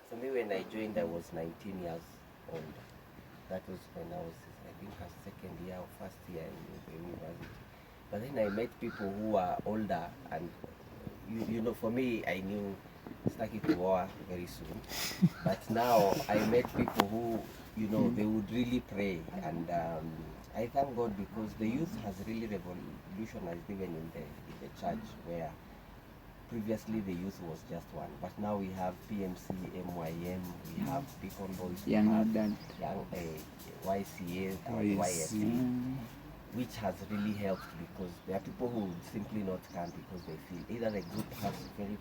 For me, when I joined, I was 19 years old. That was when I was, I think, a second year or first year in the university. But then I met people who are older, and you know, for me, I knew starting to war very soon. But now I met people who, you know, they would really pray, and I thank God because the youth has really revolutionized even in the church, where previously the youth was just one, but now we have PMC, MYM, we have Beacon Boys, we Young have adult. young YCA, YSC, which has really helped because there are people who would simply not come because they feel either the group has very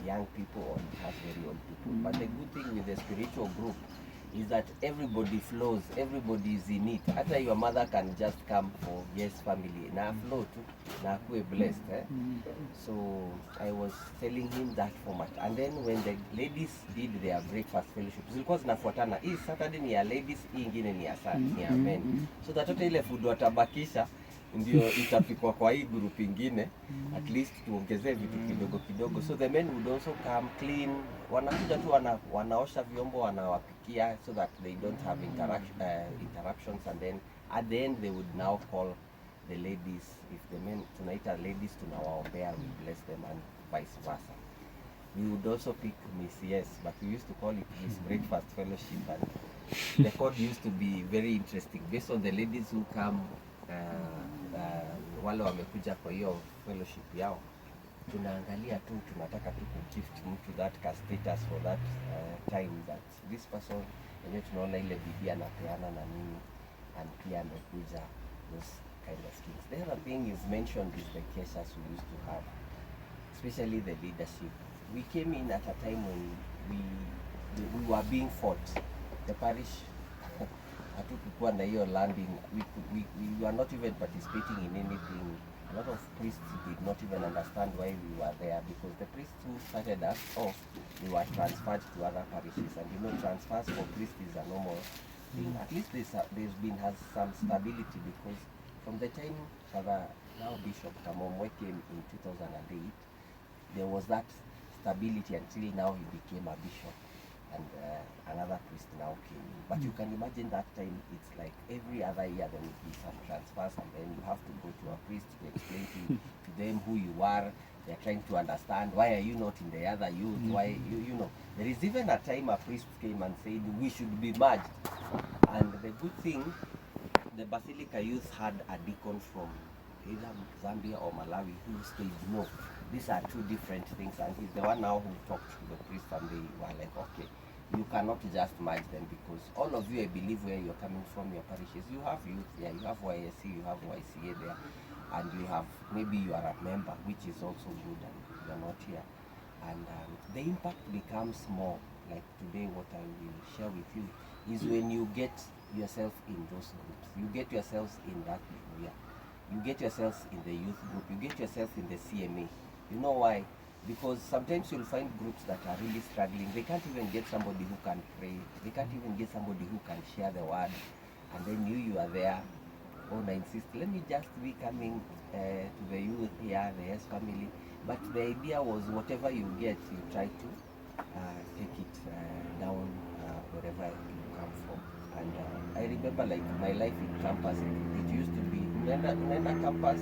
young people or it has very old people. But the good thing with the spiritual group is that everybody flows, everybody is in it. Hata your mother can just come for yes family na flow tu na kuwe blessed. So I was telling him that format, and then when the ladies did their breakfast fellowship zilikuwa zinafuatana, hii Saturday ni ya ladies, hii ingine ni ya men, so that hata ile food watabakisha ndio itapikwa kwa hii group ingine, at least tuongezee vitu kidogo kidogo. So the men would also come clean, wanakuja tu wanaosha vyombo, wanawapikia, so that they don't have interruptions, and then at the end they would now call the ladies. If the men tunaita ladies, tunawaombea, we bless them, and vice versa. We would also pick Miss Yes, but we used to call it Miss Breakfast Fellowship, and the code used to be very interesting based on the ladies who come. Wale wamekuja kwa hiyo fellowship yao, tunaangalia tu, tunataka tu kugift mtu that status for that time, that this person yenyewe tunaona ile bidii anapeana na nini, and pia amekuja, those kind of things. The other thing you've mentioned is the cases we used to have, especially the leadership. We came in at a time when we were being fought. The parish hatukukuwa na hiyo landing. We were not even participating in anything. A lot of priests did not even understand why we were there, because the priests who started us off, we were transferred to other parishes, and you know, transfers for priests is a normal thing. At least there's been some stability, because from the time Father, now Bishop Kamomwe, came in 2008, there was that stability until now he became a bishop, and another priest now came in. But you can imagine that time, it's like every other year there will be some transfers, and then you have to go to a priest to explain to them who you are. They're trying to understand, why are you not in the other youth? Why you know, there is even a time a priest came and said we should be merged. And the good thing, the Basilica youth had a deacon from either Zambia or Malawi who said no, these are two different things, and he's the one now who talked to the priest, and they were like, okay, you cannot just merge them, because all of you, I believe, where you're coming from, your parishes, you have youth there, you have YSC, you have YCA there, and you have, maybe you are a member, which is also good, and you're not here. And the impact becomes more. Like today, what I will share with you is when you get yourself in those groups, you get yourselves in that area, you get yourselves in the youth group, you get yourself in the CMA. You know why? Because sometimes you'll find groups that are really struggling. They can't even get somebody who can pray. They can't even get somebody who can share the word. And then you are there. Oh, I insist, let me just be coming to the youth here, the S family. But the idea was whatever you get, you try to take it down wherever you come from. And I remember, like, my life in campus, it used to be, unaenda campus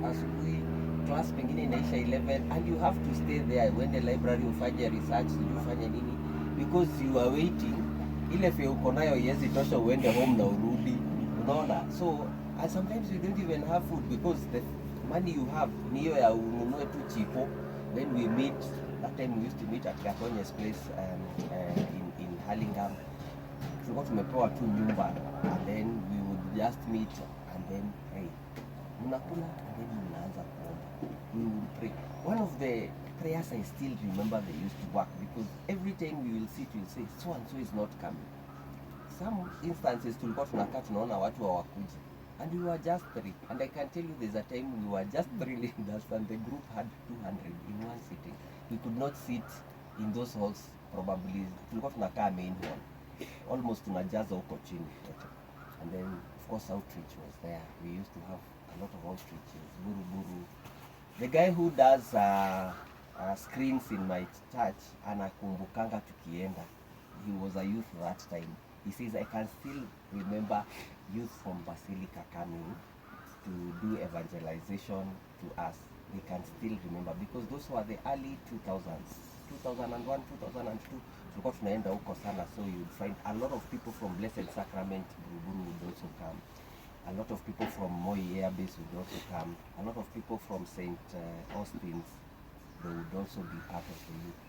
asubuhi, class pengine inaisha 11, and you have to stay there when the library ufanye research, ufanye nini, because you are waiting. Ile fee uko nayo iwezi tosha uende home na urudi, unaona. So sometimes you don't even have food, because the money you have ni hiyo ya ununue tu chipo. Then we meet, that time we used to meet at Gakonye's place in Hurlingham. Tulikuwa tumepewa tu nyumba, and then we would just meet and then pray. Mnakula and then mnaanza kuomba. We would pray. One of the prayers I still remember, they used to work, because every time we will sit, we'll say so and so is not coming. Some instances tulikuwa tunakaa tunaona watu hawakuji, and we were just 3. And I can tell you, there's a time we were just 3 leaders, and the group had 200 in one sitting. We could not sit in those halls. Probably tulikuwa tunakaa main hall, almost tunajaza huko chini. And then of course outreach was there. We used to have a lot of outreaches. Buru. The guy who does screens in my church, anakumbukanga tukienda. He was a youth that time. He says, I can still remember youth from Basilica coming to do evangelization to us. They can still remember because those were the early 2000s, 2001, 2002. Tulikuwa tunaenda huko sana, so you'd find a lot of people from Blessed Sacrament, Buruburu would also come. A lot of people from Moi Air Base would also come. A lot of people from St. Austin's, they would also be part of the youth.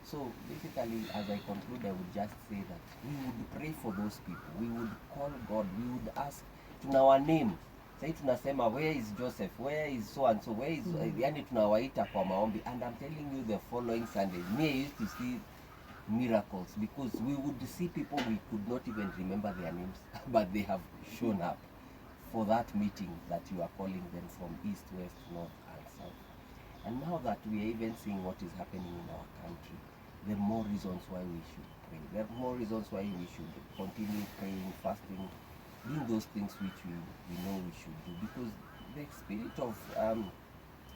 So basically, as I conclude, I would just say that we would pray for those people. We would call God. We would ask to our name. Say tunasema, where is Joseph? Where is so and so? Where is yani tunawaita kwa maombi. And I'm telling you, the following Sunday, me, I used to see miracles because we would see people we could not even remember their names, but they have shown up for that meeting that you are calling them from east, west, north, and south. And now that we are even seeing what is happening in our country, there are more reasons why we should pray. There are more reasons why we should continue praying, fasting, doing those things which we know we should do. Because the spirit of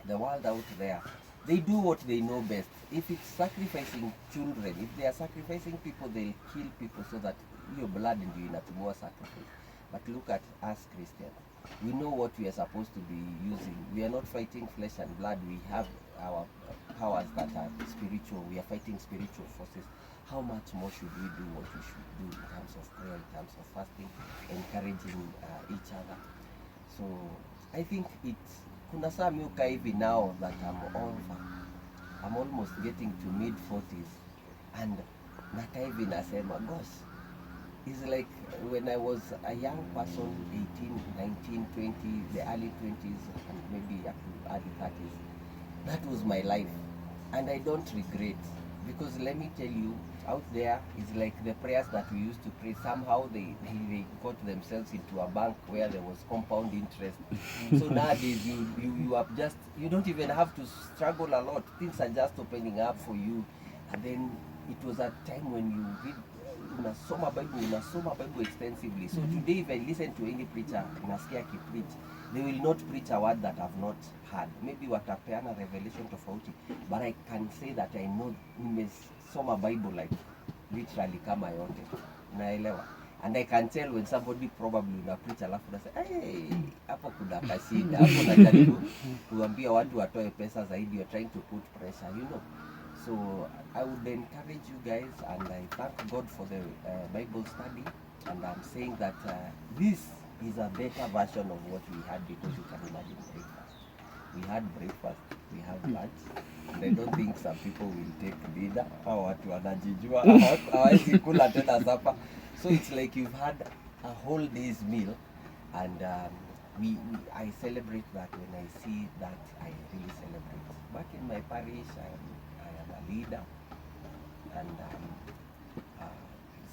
the world out there, they do what they know best. If it's sacrificing children, if they are sacrificing people, they'll kill people so that your blood ndio inatumwa sacrifice. But look at us Christians. We know what we are supposed to be using. We are not fighting flesh and blood. We have our powers that are spiritual. We are fighting spiritual forces. How much more should we do what we should do in terms of prayer, in terms of fasting, encouraging each other? So I think it's kuna saa miuka hivi now that I'm almost getting to mid 40s and naka hivi nasema gosh, it's like when I was a young person, 18, 19, 20, the early 20s and maybe up to early 30s. That was my life and I don't regret, because let me tell you, out there is like the prayers that we used to pray, somehow they got themselves into a bank where there was compound interest. So nowadays you are just, you don't even have to struggle a lot. Things are just opening up for you. And then it was a time when you read unasoma Bible extensively. So today if I listen to any preacher, nasikia akipreach, they will not preach a word that I've not heard. Maybe watapeana revelation tofauti, but I can say that I know nimesoma Bible like literally kama yote. Naelewa. And I can tell when somebody probably una preach alafu unasema hey, hapo kuna kasida, hapo najaribu kuambia watu watoe pesa zaidi, you're trying to put pressure, you know. So I would encourage you guys, and I thank God for the Bible study, and I'm saying that this is a better version of what we had, because you can imagine breakfast. We had breakfast, we had lunch, and I don't think some people will take dinner. Hao watu wanajijua, hawezi kula tena supper. So it's like you've had a whole day's meal, and I celebrate that. When I see that, I really celebrate. Back in my parish, I am a leader, and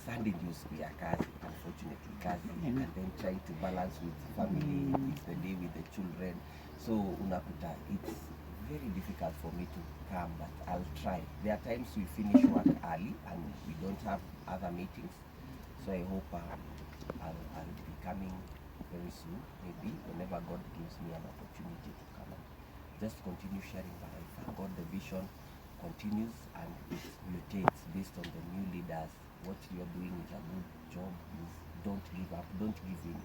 Sunday used to be a kazi, unfortunately kazi, and then trying to balance with family, with the day with the children. So unakuta, it's very difficult for me to come, but I'll try. There are times we finish work early and we don't have other meetings, so I hope I'll be coming very soon, maybe whenever God gives me an opportunity to come and just continue sharing. But I thank God the vision continues and it mutates based on the new leaders. What you're doing is a good job. Don't give up, don't give in.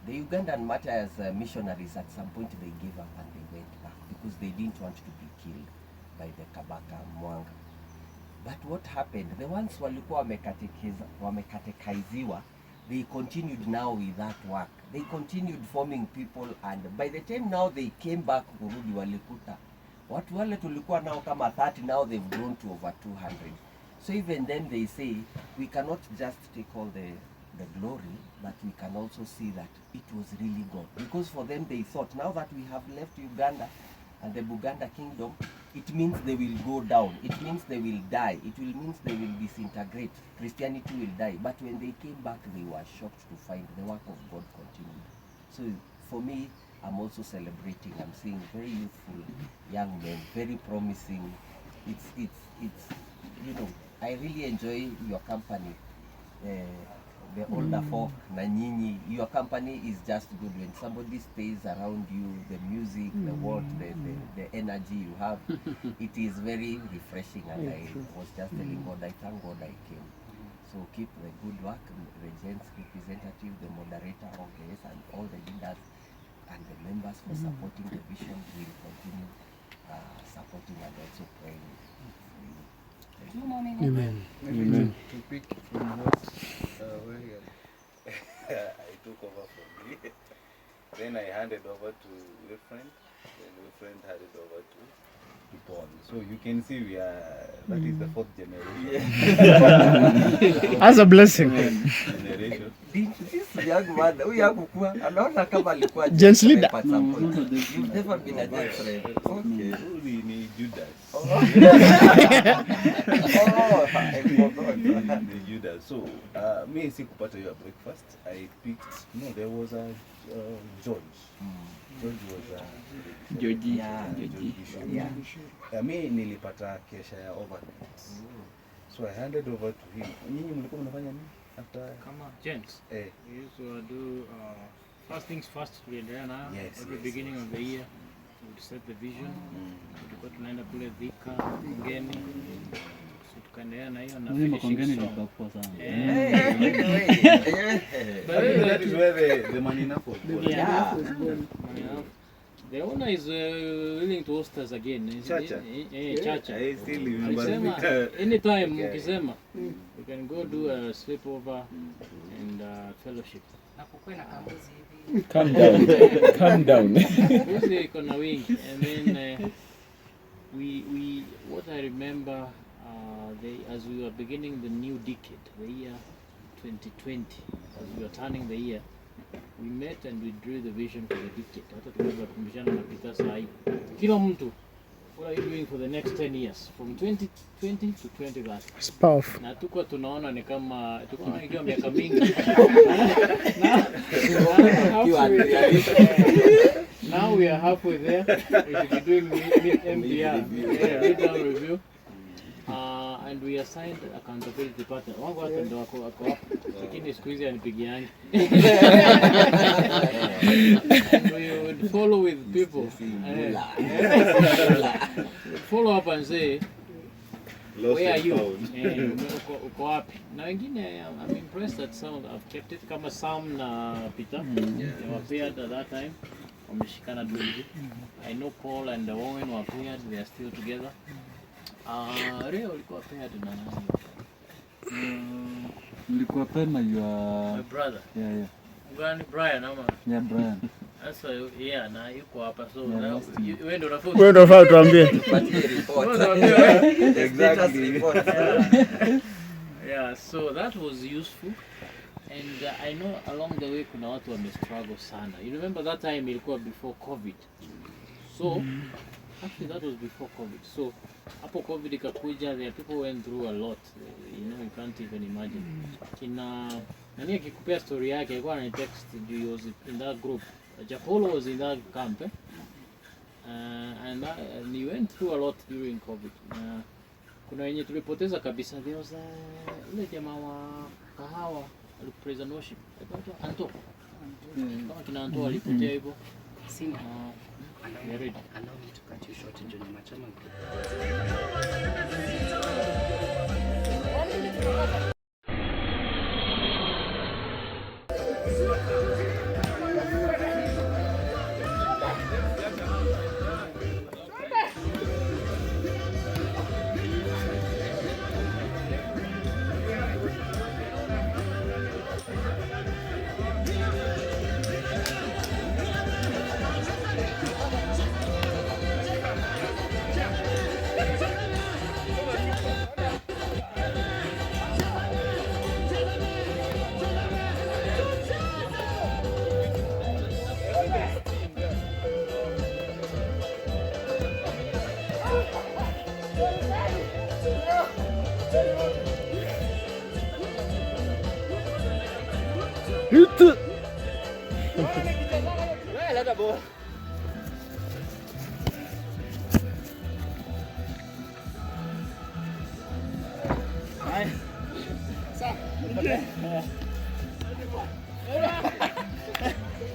The Ugandan martyrs missionaries, at some point they gave up and they went back because they didn't want to be killed by the Kabaka Mwanga. But what happened, the ones walikuwa wamekatekaiziwa, they continued now with that work. They continued forming people, and by the time now they came back kurudi, walikuta watu wale tulikuwa nao kama 30, now they've grown to over 200. So even then they say we cannot just take all the glory, but we can also see that it was really God. Because for them they thought, now that we have left Uganda and the Buganda kingdom, it means they will go down, it means they will die, it will means they will disintegrate, Christianity will die. But when they came back, they were shocked to find the work of God continued. So for me, I'm also celebrating. I'm seeing very youthful young men, very promising. It's you know, I really enjoy your company. the older folk na nyinyi, your company is just good when somebody stays around you, the music, the what, the energy you have, it is very refreshing. And I was just telling God, I thank God I came. So keep the good work, the Gents representative, the moderator of this, and all the leaders and the members for supporting the vision. Will continue supporting and also praying. Amen. Amen. To pick from what where I took over from me, then I handed over to a friend, then a friend handed over to Paul. So you can see we are, that is the fourth generation. As a blessing. Generation. This young man, anaona kama alikuwa Gents leader. at some point. You've never been a Gents rep. Okay. Only need Judas. I forgot. The Judas. So me sikupata your breakfast. I picked, no, there was a George. George was Georgie. Yeah. Me nilipata kesha ya overnight. So I handed over to him. Nyinyi mlikuwa mnafanya nini after? Come on, Gents. We used to do first things first. Tuliendelea na every beginning of the year to set the vision. Tulikuwa tunaenda kule Thika, Ngeni. So tukaendelea na hiyo na finishing song. That is where the Maninapo was born. Yeah. The owner is willing to host us again. Chacha. Chacha. I still remember. Alisema anytime ukisema we can go do a sleepover and fellowship. Calm down. Calm down. Uzi iko na wingi. And then we what I remember as we were beginning the new decade, the year 2020, as we were turning the year, we met and we drew the vision for the decade. Hata tukaweza kumbishana na Peter sahi. Kila mtu, what are you doing for the next 10 years from 2020 to 2030? It's powerful. Na tuko tunaona ni kama tuko na ikiwa miaka mingi. Now we are halfway there. We should be doing mid-MDR, mid-term review. And we assigned accountability partner. Wangu hata ndo wako hapa. Lakini siku hizi anipigiani. We would follow with people. Follow up and say, where are you? Uko wapi? Na wengine, I'm impressed that some have kept it. Kama Sam na Peter, they were paired at that time. Wameshikana duzi. I know Paul and Owen were paired. They are still together. Reo ulikuwa paired na nani? Nilikuwa paired na your My brother. Yeah. Gani Brian ama? Yeah, Brian. Sasa na yuko hapa so Wewe wewe ndio ndio unafaa tuambie. Tupatie report. Exactly. Yeah, so that was useful. And I know along the way kuna watu wame struggle sana. You remember that time ilikuwa before COVID. So actually that was before COVID. So hapo COVID ikakuja, there people went through a lot. You can't even imagine. Nani akikupea story yake alikuwa ananitext, he was in that group. Japolo was in that camp. And he went through a lot during COVID. Kuna wenye tulipoteza kabisa. There was ule jamaa wa kahawa praise and worship. Anto. Kama kina Anto alipotea hivyo. Sina. Allow me to cut you short in Johnny Machama.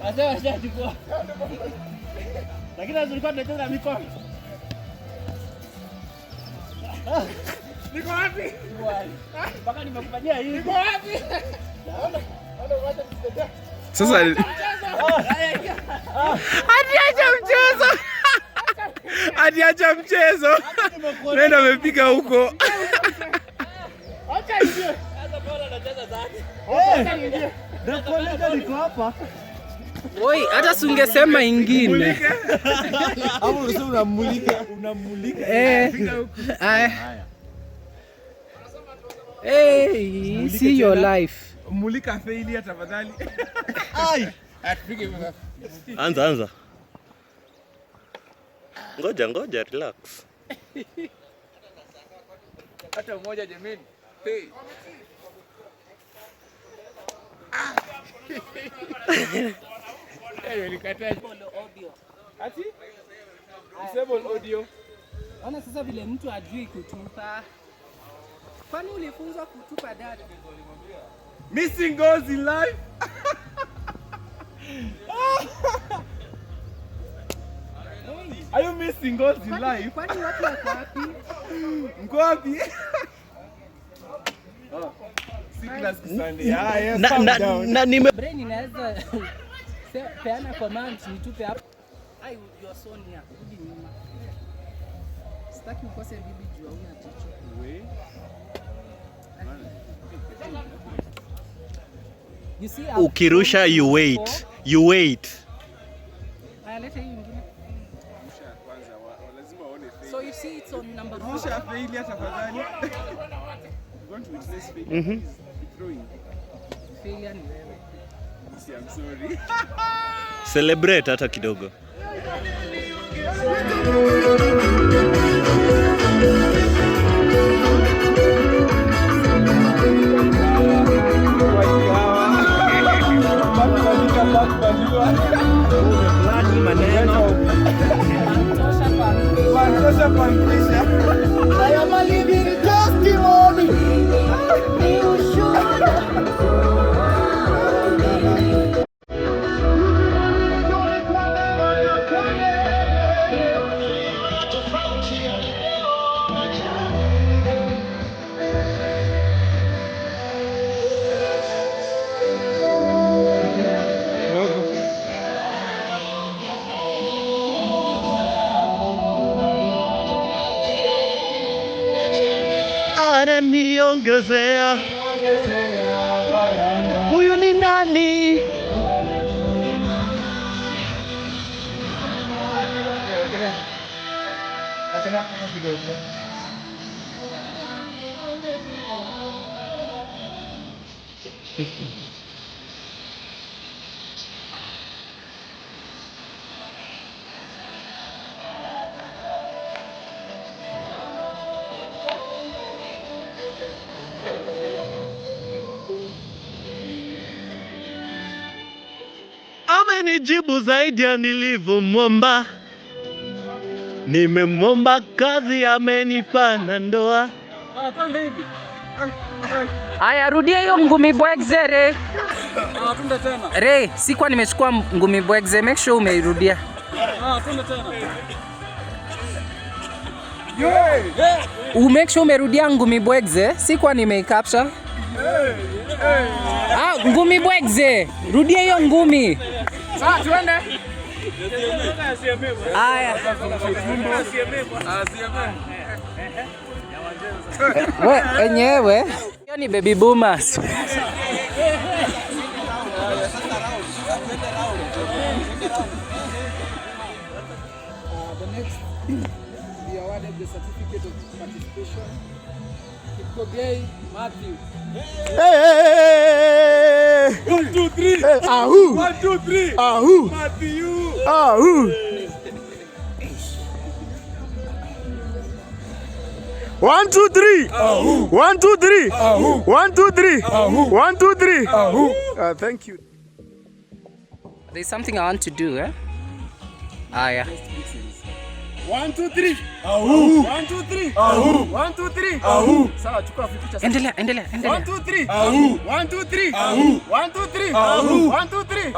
Asema shachukua. Lakini azulikuwa tunacheza mikono. Niko wapi? Mpaka nimekufanyia hivi. Niko wapi? Sasa Atiacha mchezo. Nenda amepiga huko. Acha ingie. Sasa bora anacheza zake. Acha ingie. Ndio niko hapa. Oi, hata sungesema ingine. Hapo unasema unamulika. Haya. Hey, see your life. Mulika failure tafadhali. Ai. Atupige. Anza. Ngoja, relax. Hata mmoja jameni. Hey. Nilikataa. Ati? Disable audio. Ona sasa vile mtu ajui kutupa. Kwani ulifunzwa kutupa dada? Missing goals in life. Are you missing goals in life? Kwani watu wako wapi? Mko wapi? Sickness Sunday. Yes, Na nime Brain inaweza peana command nitupe hapo. Ai, you are so near. Rudi nyuma. Sitaki ukose bibi juu hauna jicho. You see, ukirusha you wait. Aya, leta hii nyingine. So you see it's on number 4. Rusha failure tafadhali. You want to witness failure? Throwing. Failure ni wewe. I'm sorry. Celebrate hata kidogo. I am a living testimony. Ananiongezea. Huyu ni nani? Amenijibu zaidi ya nilivyomwomba. Nimemwomba kazi, amenipa na ndoa. Aya, rudia hiyo ngumi bwegze re. Tunde tena. Re, sikuwa nimechukua ngumi bwegze, make sure umeirudia. Tunde tena. Make sure umerudia ngumi bwegze, sikuwa nimeicapture. Ngumi bwegze, rudia hiyo ngumi. Sawa, tuende. Aya. We, enyewe. Hiyo ni baby boomers. The next, we awarded the certificate of participation. Kipkogei Matthew. Hey! 1, 2, 3. Ahoo! 1, 2, 3. Ahoo! Matthew! Ahoo! 1, 2, 3. 1, 2, 3. 1, 2, 3. 1, 2, 3. Thank you. There's something I want to do, eh? Ah, yeah. 1 2 3. 1 2 3. 1 2 3. Sawa, chukua picha. Endelea. 1 2 3. 1 2 3. 1 2 3. 1 2 3.